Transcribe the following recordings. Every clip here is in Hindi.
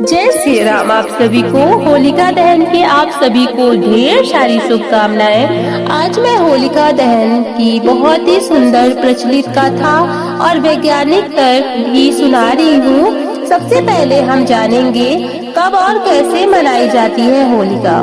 जय श्री राम। आप सभी को होलिका दहन की आप सभी को ढेर सारी शुभकामनाएं। आज मैं होलिका दहन की बहुत ही सुंदर प्रचलित कथा और वैज्ञानिक तर्क भी सुना रही हूँ। सबसे पहले हम जानेंगे कब और कैसे मनाई जाती है होलिका।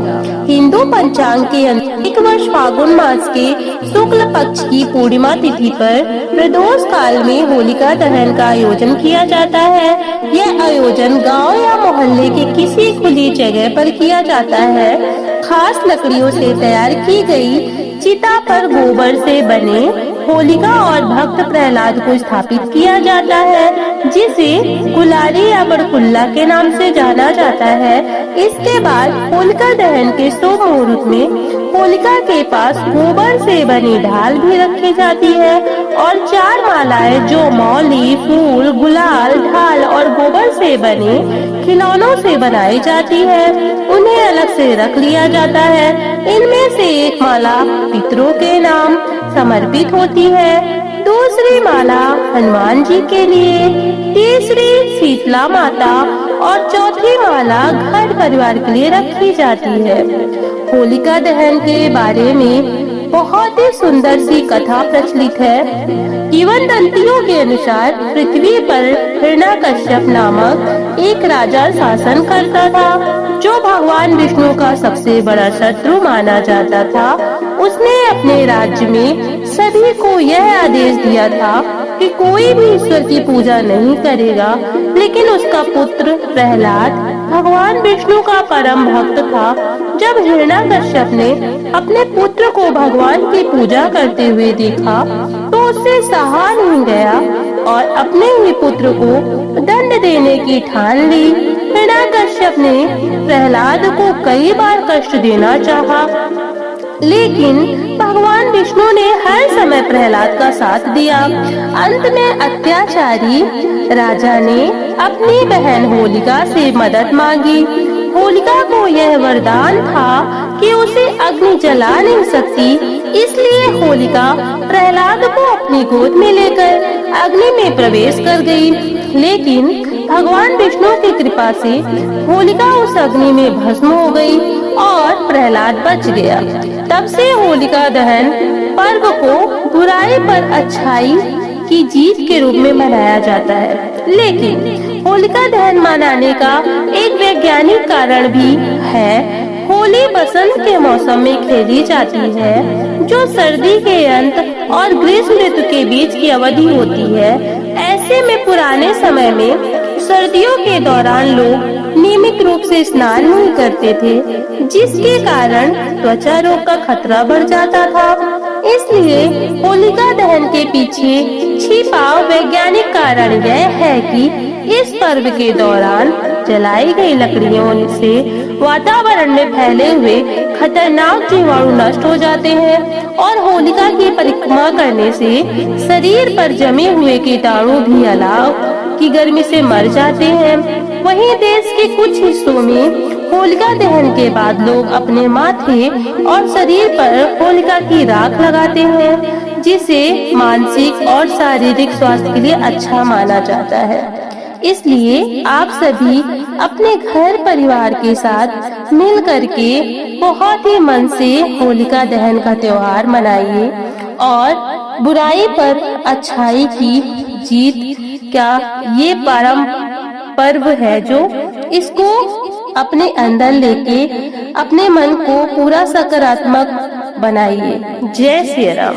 हिंदू पंचांग के एक वर्ष फागुन मास के शुक्ल पक्ष की पूर्णिमा तिथि पर प्रदोष काल में होलिका दहन का आयोजन किया जाता है। यह आयोजन गांव या मोहल्ले के किसी खुली जगह पर किया जाता है। खास लकड़ियों से तैयार की गई चिता पर गोबर से बने होलिका और भक्त प्रहलाद को स्थापित किया जाता है, जिसे कुलारी या बड़कुल्ला के नाम से जाना जाता है। इसके बाद होलिका दहन के शुभ मुहूर्त में होलिका के पास गोबर से बनी ढाल भी रखी जाती है और 4 मालाएं जो मौली, फूल, गुलाल, ढाल और गोबर से बने खिलौनों से बनाई जाती है, उन्हें अलग से रख लिया जाता है। इनमें से एक माला पितरों के नाम समर्पित होती है, दूसरी माला हनुमान जी के लिए, तीसरी शीतला माता और चौथी माला घर परिवार के लिए रखी जाती है। होलिका दहन के बारे में बहुत ही सुंदर सी कथा प्रचलित है। किंवदंतियों के अनुसार पृथ्वी पर हिरण्याकश्यप नामक एक राजा शासन करता था, जो भगवान विष्णु का सबसे बड़ा शत्रु माना जाता था। उसने अपने राज्य में सभी को यह आदेश दिया था कि कोई भी ईश्वर की पूजा नहीं करेगा, लेकिन उसका पुत्र प्रहलाद भगवान विष्णु का परम भक्त था। जब हिरण्याकश्यप ने अपने पुत्र को भगवान की पूजा करते हुए देखा तो उससे सहा नहीं गया और अपने ही पुत्र को दंड देने की ठान ली। हिरण्याकश्यप ने प्रहलाद को कई बार कष्ट देना चाहा, लेकिन भगवान विष्णु ने हर समय प्रहलाद का साथ दिया। अंत में अत्याचारी राजा ने अपनी बहन होलिका से मदद मांगी। होलिका को यह वरदान था कि उसे अग्नि जला नहीं सकती, इसलिए होलिका प्रहलाद को अपनी गोद में लेकर अग्नि में प्रवेश कर गई। लेकिन भगवान विष्णु की कृपा से होलिका उस अग्नि में भस्म हो गई और प्रहलाद बच गया। तब से होलिका दहन पर्व को बुराई पर अच्छाई की जीत के रूप में मनाया जाता है। लेकिन होलिका दहन मनाने का एक वैज्ञानिक कारण भी है। होली बसंत के मौसम में खेली जाती है, जो सर्दी के अंत और ग्रीष्म ऋतु के बीच की अवधि होती है। ऐसे में पुराने समय में सर्दियों के दौरान लोग नियमित रूप से स्नान नहीं करते थे, जिसके कारण त्वचा रोग का खतरा बढ़ जाता था। इसलिए होलिका दहन के पीछे छिपा वैज्ञानिक कारण यह है कि इस पर्व के दौरान जलाई गई लकड़ियों से वातावरण में फैले हुए खतरनाक जीवाणु नष्ट हो जाते हैं और होलिका की परिक्रमा करने से शरीर पर जमे हुए कीटाणु भी अलाव की गर्मी से मर जाते हैं। वहीं देश के कुछ हिस्सों में होलिका दहन के बाद लोग अपने माथे और शरीर पर होलिका की राख लगाते हैं, जिसे मानसिक और शारीरिक स्वास्थ्य के लिए अच्छा माना जाता है। इसलिए आप सभी अपने घर परिवार के साथ मिल करके बहुत ही मन से होलिका दहन का त्योहार मनाइए और बुराई पर अच्छाई की जीत का ये परम पर्व है, जो इसको अपने अंदर लेके अपने मन को पूरा सकारात्मक बनाइए। जय श्री राम।